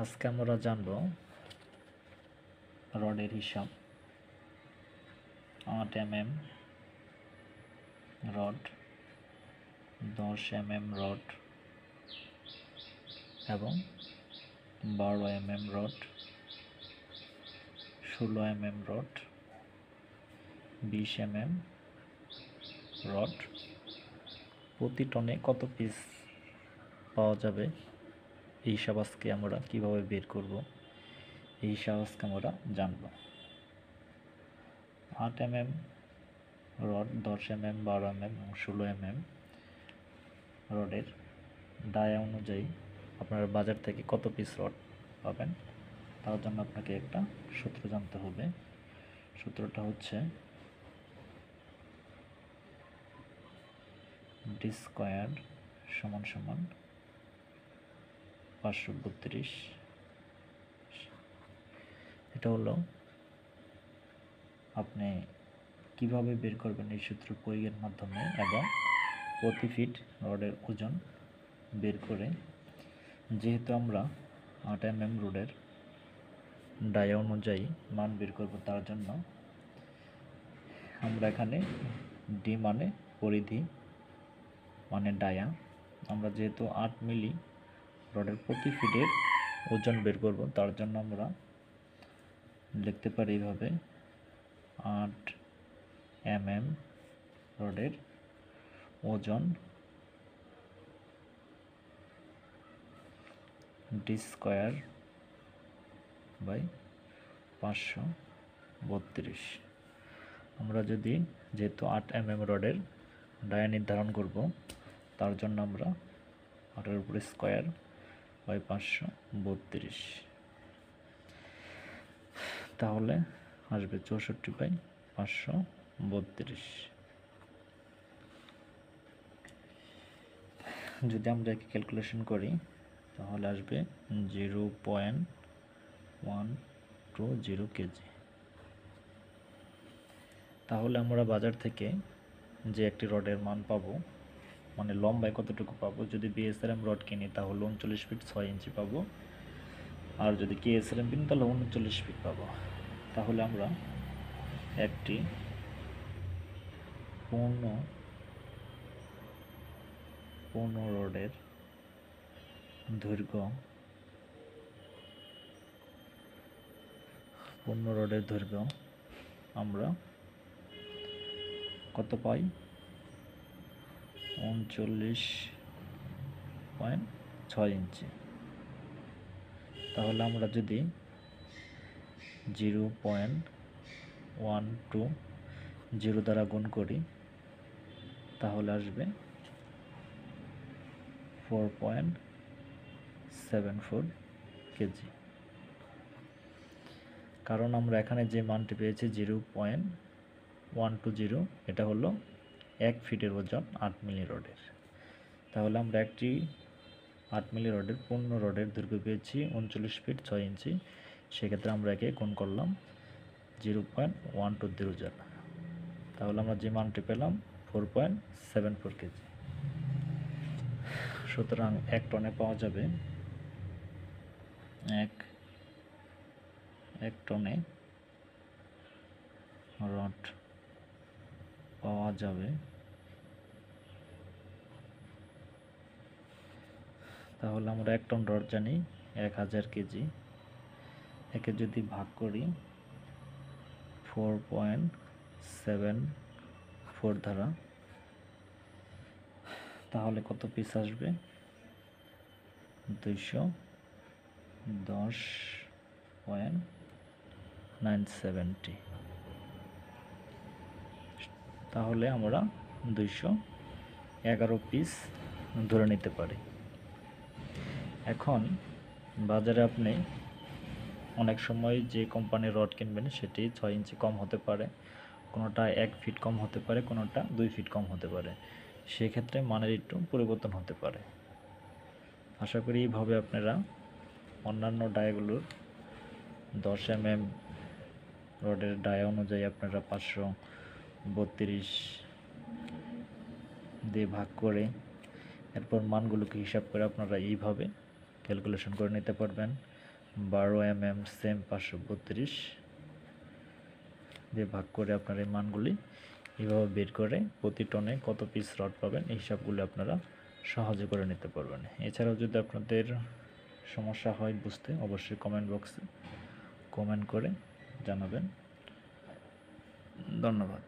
আজকে আমরা জানব রডের হিসাব। 8 mm রড, 10 mm রড এবং 12 mm rod, 16 mm rod, 20 mm rod প্রতি টনে কত পিস পাওয়া যাবে এই হিসাব আজকে আমরা কিভাবে বের করব এই হিসাব আজকে আমরা জানব। 8 mm রড, 10 mm, 12 mm এবং 16 mm রডের ডায়া অনুযায়ী আপনারা বাজার থেকে কত পিস রড পাবেন তার জন্য আপনাকে একটা সূত্র জানতে হবে। সূত্রটা হচ্ছে ডি স্কয়ার সমান সমান 532। এটা হলো আপনি কিভাবে বের করবেন এই সূত্র প্রয়োগের মাধ্যমে এবং প্রতি ফিট রডের ওজন বের করে, যেহেতু আমরা 8 mm রডের ডায়া অনুযায়ী মান বের করব তার জন্য আমরা এখানে ডি মানে পরিধি মানে ডায়া, আমরা যেহেতু 8 মিলি রডের প্রতি ফিটের ওজন বের করব তার জন্য আমরা লিখতে পারি এইভাবে 8 mm রডের ওজন ডি স্কয়ার বাই 532। আমরা যেহেতু 8 mm রডের ডায়া নির্ধারণ করব তার জন্য আমরা 8-এর উপরে স্কয়ার বাই 532, তাহলে আসবে 64/532। যদি আমরা একে ক্যালকুলেশন করি তাহলে আসবে 0.120 কেজি। তাহলে আমরা বাজার থেকে যে একটি রডের মান পাবো, মানে লম্বায় কতটুকু পাবো, যদি বিএসআরএম রড কিনি তাহলে 39 ফিট 6 ইঞ্চি পাবো, আর যদি কেএসআরএম কিনি তাহলে 39 ফিট পাবো। তাহলে আমরা একটি পূর্ণ রডের দৈর্ঘ্য আমরা কত পাই? 39.6 ইঞ্চি। তাহলে আমরা যদি 0.120 দ্বারা গুণ করি তাহলে আসবে 4.74 কেজি। কারণ আমরা এখানে যে মানটি পেয়েছি 0.120, এটা হলো 1 ফিটের ওজন 8 মিলি রডের। তাহলে আমরা একটি 8 মিলি রডের পূর্ণ রডের দৈর্ঘ্য পেয়েছি 39 ফিট 6 ইঞ্চি। সেক্ষেত্রে আমরা একে গুণ করলাম 0.120 দ্বারা, তাহলে আমরা যে মানটি পেলাম 4.74 কেজি। সুতরাং 1 টনে পাওয়া যাবে 1 টনে রড পাওয়া যাবে। তাহলে আমরা 1 টন রড জানি 1000 কেজি। একে যদি ভাগ করি 4.74 দ্বারা তাহলে কত পিস আসবে? 210.970। তাহলে আমরা 211 পিস ধরে নিতে পারি। এখন বাজারে আপনি অনেক সময় যে কোম্পানির রড কিনবেন সেটি 6 ইঞ্চি কম হতে পারে, কোনোটা 1 ফিট কম হতে পারে, কোনোটা 2 ফিট কম হতে পারে। সেক্ষেত্রে মানের একটু পরিবর্তন হতে পারে। আশা করি এইভাবে আপনারা অন্যান্য ডায়াগুলোর 10 mm রডের ডায়া অনুযায়ী আপনারা 532 দিয়ে ভাগ করে এরপর মানগুলোকে হিসাব করে আপনারা এইভাবে ক্যালকুলেশন করে নিতে পারবেন। 12 mm সেম 532 দিয়ে ভাগ করে আপনার এই মানগুলি এইভাবে বের করে প্রতি টনে কত পিস রড পাবেন এই হিসাবগুলো আপনারা সহজে করে নিতে পারবেন। এছাড়াও যদি আপনাদের সমস্যা হয় বুঝতে, অবশ্যই কমেন্ট বক্সে কমেন্ট করে জানাবেন। ধন্যবাদ।